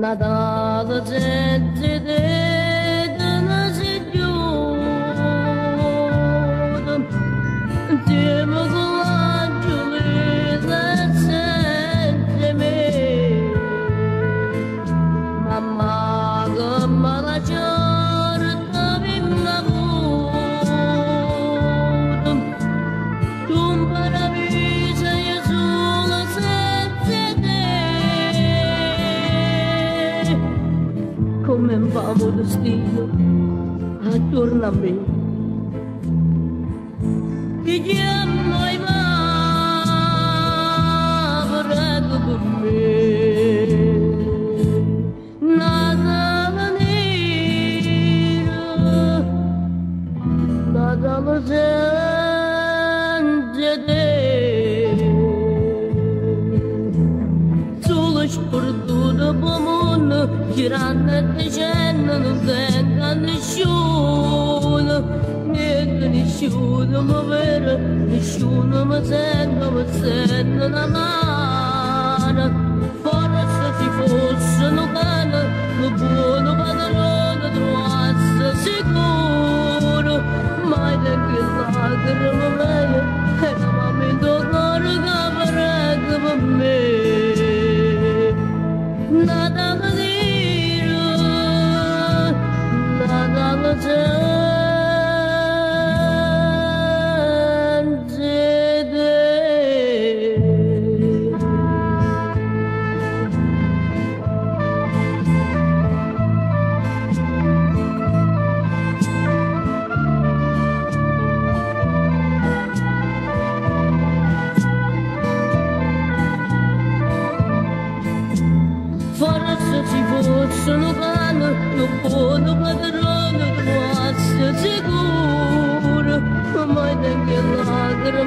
nada la gente non si chiude temo con la giulita sente me mamma come la giornata vinna vuota tu un paradiso io solo senza te come un famo destino attorno a me ti chiamo ai prego per me nada nera nada la gente te solo sfortuna buona girando e dicendo non venga nessuno niente nessuno ma vero nessuno mi sente una mano forse ci fosse un cane un buono padrone trovasse sicuro mai neanche lacrime mie e la mamma in cuore che prega per me nada da dire nada da dire forse ci fosse un cane, un buono padrone, trovasse sicuro, ma mai neanche lacrime